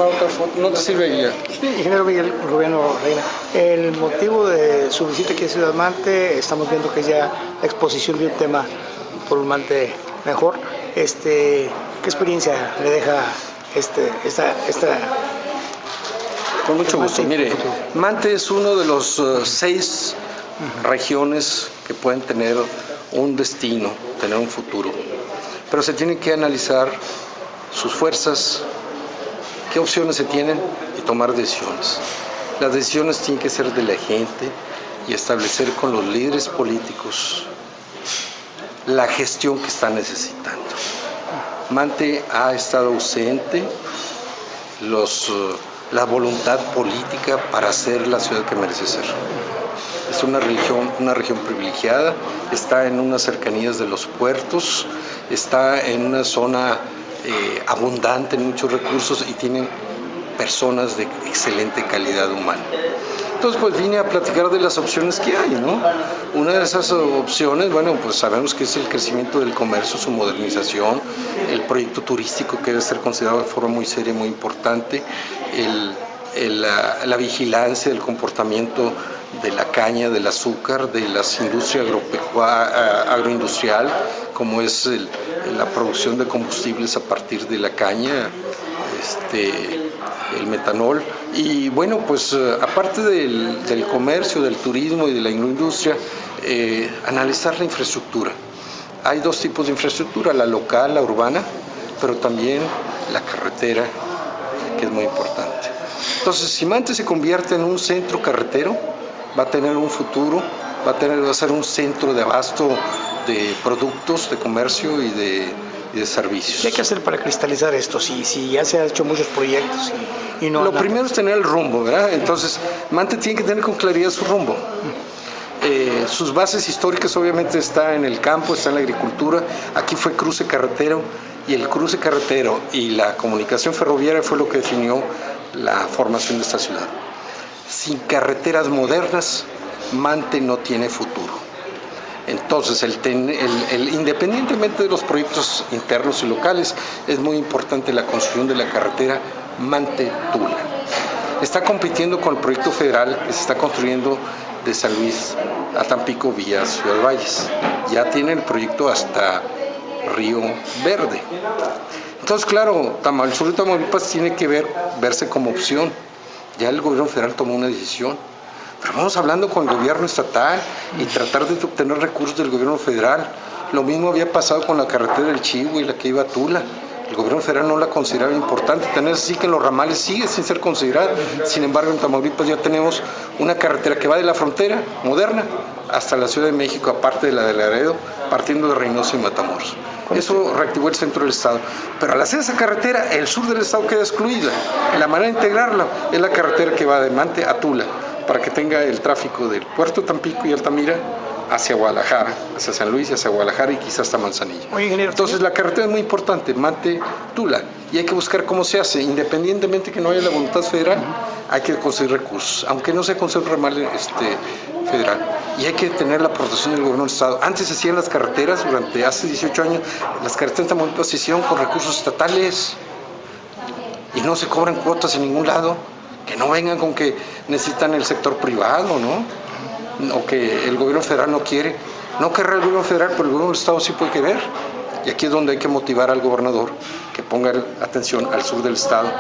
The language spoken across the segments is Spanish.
tomar otra foto, no te sirve guía. Sí, ingeniero Miguel Rubiano Reina, el motivo de su visita aquí a Ciudad Mante, estamos viendo que es ya la exposición de un tema por un Mante mejor. ¿Qué experiencia le deja esta Con mucho gusto. Mire, Mante es uno de los 6 regiones que pueden tener un destino, tener un futuro, pero se tiene que analizar sus fuerzas, qué opciones se tienen y tomar decisiones. Las decisiones tienen que ser de la gente y establecer con los líderes políticos la gestión que están necesitando. Mante ha estado ausente la voluntad política para ser la ciudad que merece ser. Es una región privilegiada, está en unas cercanías de los puertos, está en una zona abundante en muchos recursos y tienen personas de excelente calidad humana. Entonces, pues vine a platicar de las opciones que hay, ¿no? Una de esas opciones, bueno, pues sabemos que es el crecimiento del comercio, su modernización, el proyecto turístico que debe ser considerado de forma muy seria, muy importante, la vigilancia del comportamiento de la caña, del azúcar, de las industrias agroindustrial, como es la producción de combustibles a partir de la caña, el metanol. Y bueno, pues aparte del comercio, del turismo y de la industria, analizar la infraestructura. Hay 2 tipos de infraestructura, la local, la urbana, pero también la carretera, que es muy importante. Entonces, si Mante se convierte en un centro carretero, va a tener un futuro, va a ser un centro de abasto de productos, de comercio y de servicios. ¿Qué hay que hacer para cristalizar esto? Si ya se han hecho muchos proyectos y no... Lo primero es tener el rumbo, ¿verdad? Entonces, Mante tiene que tener con claridad su rumbo. Sus bases históricas obviamente está en el campo, está en la agricultura. Aquí fue cruce carretero y el cruce carretero y la comunicación ferroviaria fue lo que definió la formación de esta ciudad. Sin carreteras modernas, Mante no tiene futuro. Entonces, independientemente de los proyectos internos y locales, es muy importante la construcción de la carretera Mante-Tula. Está compitiendo con el proyecto federal que se está construyendo de San Luis a Tampico vía Ciudad Valles. Ya tiene el proyecto hasta Río Verde. Entonces, claro, el sur de Tamaulipas tiene que verse como opción. Ya el gobierno federal tomó una decisión. Pero vamos hablando con el gobierno estatal y tratar de obtener recursos del gobierno federal. Lo mismo había pasado con la carretera del Chivo y la que iba a Tula. El gobierno federal no la consideraba importante. Tener así que en los ramales sigue sin ser considerada. Sin embargo, en Tamaulipas ya tenemos una carretera que va de la frontera moderna hasta la Ciudad de México, aparte de la de Laredo, partiendo de Reynosa y Matamoros. Eso reactivó el centro del estado. Pero al hacer esa carretera, el sur del estado queda excluida. La manera de integrarla es la carretera que va de Mante a Tula, para que tenga el tráfico del puerto Tampico y Altamira hacia Guadalajara, hacia San Luis y hacia Guadalajara y quizás hasta Manzanillo. Oye, ingeniero, entonces la carretera es muy importante, Mante-Tula, y hay que buscar cómo se hace, independientemente que no haya la voluntad federal, hay que conseguir recursos, aunque no se consiga un ramal federal, y hay que tener la aportación del gobierno del estado. Antes se hacían las carreteras, hace 18 años, las carreteras de Tamaulipas se hicieron con recursos estatales, y no se cobran cuotas en ningún lado. Que no vengan con que necesitan el sector privado, ¿no? O que el gobierno federal no quiere. No querrá el gobierno federal, pero el gobierno del estado sí puede querer. Y aquí es donde hay que motivar al gobernador que ponga atención al sur del estado,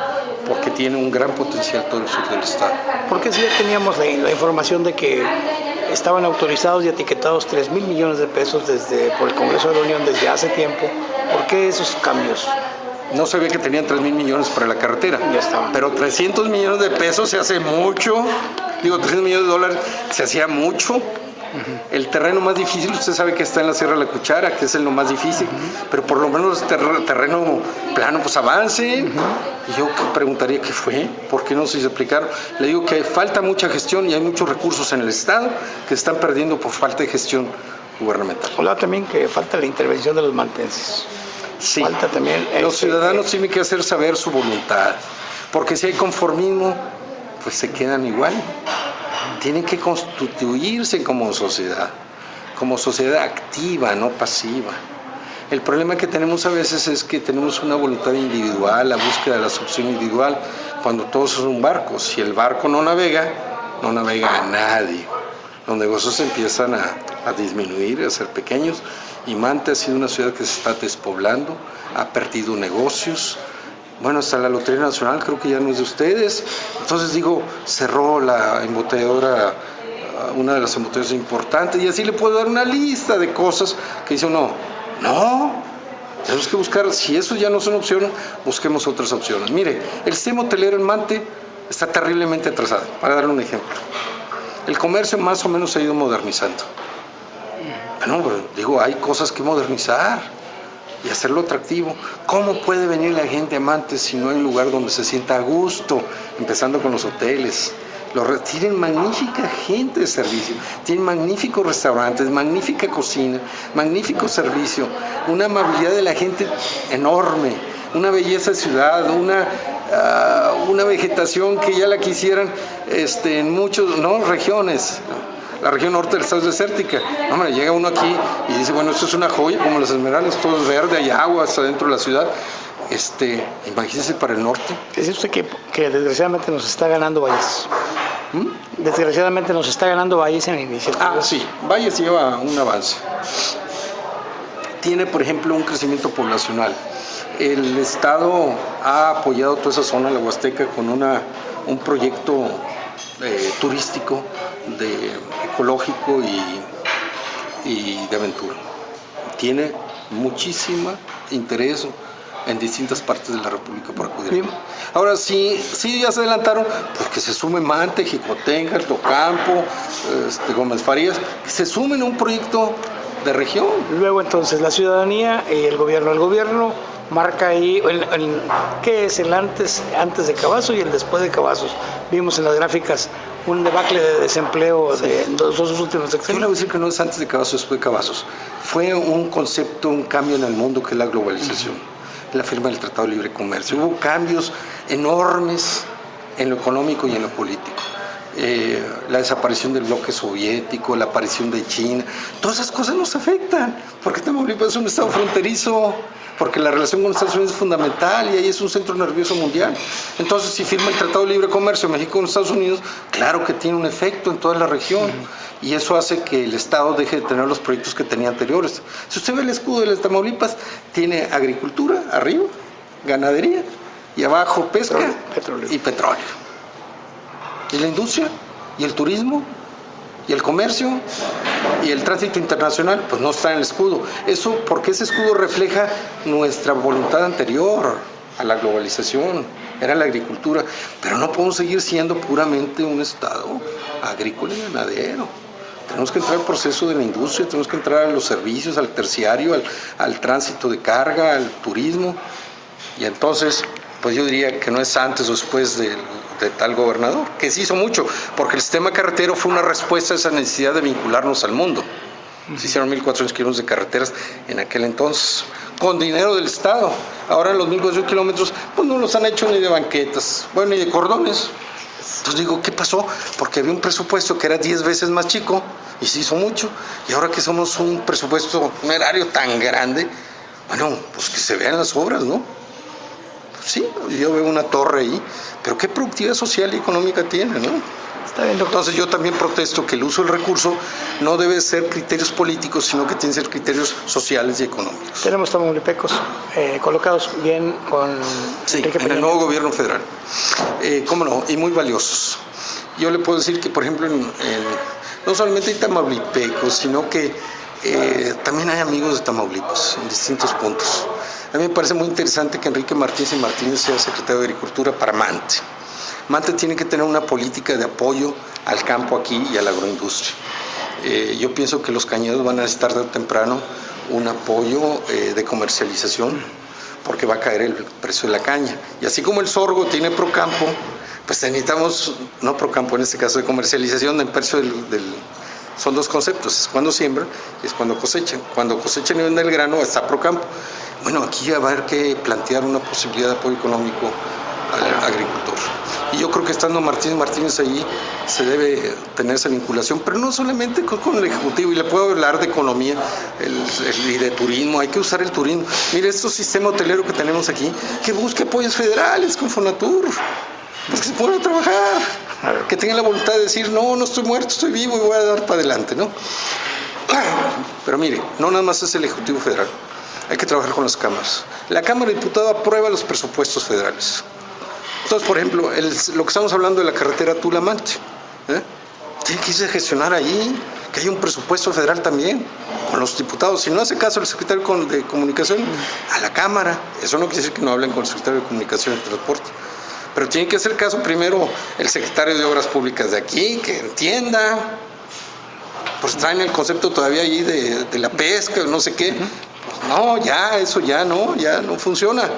porque tiene un gran potencial todo el sur del estado. Porque si ya teníamos la información de que estaban autorizados y etiquetados 3,000 millones de pesos por el Congreso de la Unión desde hace tiempo, ¿por qué esos cambios? No se ve que tenían 3,000 millones para la carretera, ya estaban. Pero 300 millones de pesos se hace mucho, 300 millones de dólares se hacía mucho. El terreno más difícil, usted sabe que está en la Sierra de la Cuchara, que es lo más difícil, pero por lo menos terreno plano, pues avance. Y yo preguntaría qué fue, por qué no se aplicaron. Le digo que falta mucha gestión y hay muchos recursos en el Estado que se están perdiendo por falta de gestión gubernamental. Hablaba también que falta la intervención de los mantenses. Sí, falta también los ciudadanos tienen que hacer saber su voluntad, porque si hay conformismo, pues se quedan igual. Tienen que constituirse como sociedad activa, no pasiva. El problema que tenemos a veces es que tenemos una voluntad individual, la búsqueda de la solución individual, cuando todos son un barco. Si el barco no navega a nadie. Los negocios empiezan a disminuir, a ser pequeños, y Mante ha sido una ciudad que se está despoblando, ha perdido negocios. Bueno, hasta la Lotería Nacional creo que ya no es de ustedes. Entonces digo, cerró la embotelladora, una de las embotelladoras importantes, y así le puedo dar una lista de cosas que dice no, tenemos que buscar, si eso ya no son opciones, busquemos otras opciones. Mire, el sistema hotelero en Mante está terriblemente atrasado, para darle un ejemplo. El comercio más o menos se ha ido modernizando. Bueno, digo, hay cosas que modernizar y hacerlo atractivo. ¿Cómo puede venir la gente a Mante si no hay un lugar donde se sienta a gusto? Empezando con los hoteles. Tienen magnífica gente de servicio, tienen magníficos restaurantes, magnífica cocina, magnífico servicio, una amabilidad de la gente enorme, una belleza de ciudad, una vegetación que ya la quisieran en muchas regiones. La región norte del estado es desértica. Hombre, llega uno aquí y dice, bueno, esto es una joya, como las Esmeraldas, todo es verde, hay agua hasta dentro de la ciudad. Imagínese para el norte. Dice usted que desgraciadamente nos está ganando Valles. Desgraciadamente nos está ganando Valles en la iniciativa. Sí, Valles lleva un avance. Tiene, por ejemplo, un crecimiento poblacional. El Estado ha apoyado toda esa zona, la Huasteca, con un proyecto turístico, ecológico y de aventura. Tiene muchísimo interés en distintas partes de la República por acudir. Ahora sí ya se adelantaron, pues que se sume Mante, Jicotenca, Tocampo, Gómez Farías, que se sumen a un proyecto de región. Luego entonces la ciudadanía y el gobierno marca ahí qué es el antes de Cavazos y el después de Cavazos. Vimos en las gráficas un debacle de desempleo de los dos últimos sexenios. Yo le voy a decir que no es antes de Cavazos, después de Cavazos. Fue un concepto, un cambio en el mundo que es la globalización. La firma del Tratado de Libre Comercio. Hubo cambios enormes en lo económico y en lo político. La desaparición del bloque soviético, la aparición de China, todas esas cosas nos afectan, porque Tamaulipas es un estado fronterizo, porque la relación con Estados Unidos es fundamental y ahí es un centro nervioso mundial. Entonces, si firma el Tratado de Libre Comercio México con Estados Unidos, claro que tiene un efecto en toda la región, y eso hace que el Estado deje de tener los proyectos que tenía anteriores. Si usted ve el escudo de las Tamaulipas, tiene agricultura arriba, ganadería, y abajo pesca y petróleo. Y la industria, y el turismo, y el comercio, y el tránsito internacional, pues no está en el escudo. Eso porque ese escudo refleja nuestra voluntad anterior a la globalización, era la agricultura, pero no podemos seguir siendo puramente un estado agrícola y ganadero. Tenemos que entrar al proceso de la industria, tenemos que entrar a los servicios, al terciario, al tránsito de carga, al turismo, y entonces pues yo diría que no es antes o después de tal gobernador, que se hizo mucho, porque el sistema carretero fue una respuesta a esa necesidad de vincularnos al mundo. Se hicieron 1.400 kilómetros de carreteras en aquel entonces, con dinero del Estado. Ahora los 1.400 kilómetros, pues no los han hecho ni de banquetas, bueno, ni de cordones. Entonces digo, ¿qué pasó? Porque había un presupuesto que era 10 veces más chico y se hizo mucho. Y ahora que somos un presupuesto, un erario tan grande, bueno, pues que se vean las obras, ¿no? Sí, yo veo una torre ahí, pero qué productividad social y económica tiene, ¿no? Está bien, doctor. Entonces yo también protesto que el uso del recurso no debe ser criterios políticos, sino que tienen que ser criterios sociales y económicos. Tenemos tamaulipecos colocados bien con Enrique Peña. En el nuevo gobierno federal. ¿Cómo no? Y muy valiosos. Yo le puedo decir que, por ejemplo, no solamente hay tamaulipecos, sino que también hay amigos de Tamaulipas en distintos puntos. A mí me parece muy interesante que Enrique Martínez sea secretario de Agricultura para Mante. Mante tiene que tener una política de apoyo al campo aquí y a la agroindustria. Yo pienso que los cañeros van a necesitar tarde o temprano un apoyo de comercialización, porque va a caer el precio de la caña. Y así como el sorgo tiene Procampo, pues necesitamos, no Procampo en este caso, de comercialización del precio son dos conceptos, es cuando siembran y es cuando cosechan. Cuando cosechan y venden el grano está Procampo. Bueno, aquí va a haber que plantear una posibilidad de apoyo económico al agricultor. Y yo creo que estando Martínez ahí se debe tener esa vinculación, pero no solamente con el Ejecutivo, y le puedo hablar de economía y de turismo, hay que usar el turismo. Mire, este sistema hotelero que tenemos aquí, que busque apoyos federales con Fonatur, pues que se pongan a trabajar, que tengan la voluntad de decir, no estoy muerto, estoy vivo y voy a dar para adelante, ¿no? Pero mire, no nada más es el Ejecutivo Federal, hay que trabajar con las cámaras. La Cámara de Diputados aprueba los presupuestos federales. Entonces, por ejemplo, lo que estamos hablando de la carretera Tula-Mante, tiene que irse a gestionar ahí, que haya un presupuesto federal también, con los diputados. Si no hace caso el secretario de Comunicación, a la Cámara. Eso no quiere decir que no hablen con el secretario de Comunicación y Transporte. Pero tiene que hacer caso primero el secretario de Obras Públicas de aquí, que entienda. Pues traen el concepto todavía ahí de la pesca, no sé qué. Pues no, eso ya no funciona.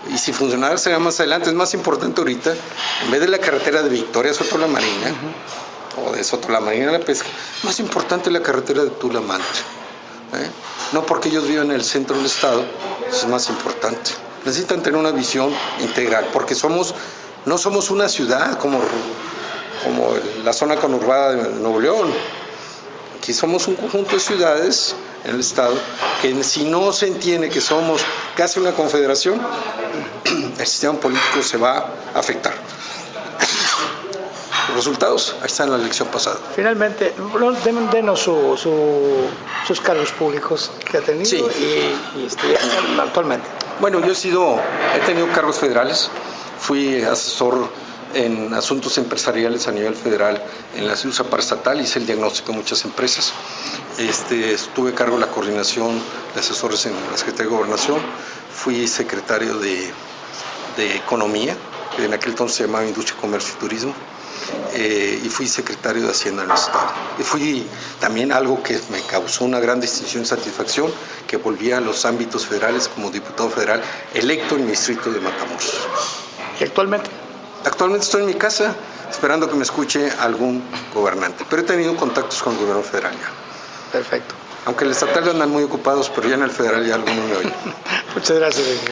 Y si funcionara sería más adelante. Es más importante ahorita, en vez de la carretera de Victoria a Soto la Marina, o de Soto la Marina a la pesca, más importante la carretera de Tula-Mante. No porque ellos viven en el centro del estado, es más importante. Necesitan tener una visión integral, porque no somos una ciudad como la zona conurbada de Nuevo León. Aquí somos un conjunto de ciudades en el estado que, si no se entiende que somos casi una confederación, el sistema político se va a afectar. Los resultados, ahí están en la elección pasada. Finalmente, denos sus cargos públicos que ha tenido. Sí. y actualmente. Bueno, he tenido cargos federales, fui asesor en asuntos empresariales a nivel federal en la CIUSA paraestatal, hice el diagnóstico de muchas empresas, tuve a cargo de la coordinación de asesores en la Secretaría de Gobernación, fui secretario de Economía, que en aquel entonces se llamaba Industria, Comercio y Turismo, y fui secretario de Hacienda en el Estado. Y fui también algo que me causó una gran distinción y satisfacción, que volví a los ámbitos federales como diputado federal electo en mi distrito de Matamoros. ¿Y actualmente? Actualmente estoy en mi casa esperando que me escuche algún gobernante, pero he tenido contactos con el gobierno federal ya. Perfecto. Aunque el estatal andan muy ocupados, pero ya en el federal ya algunos me oyen. Muchas gracias.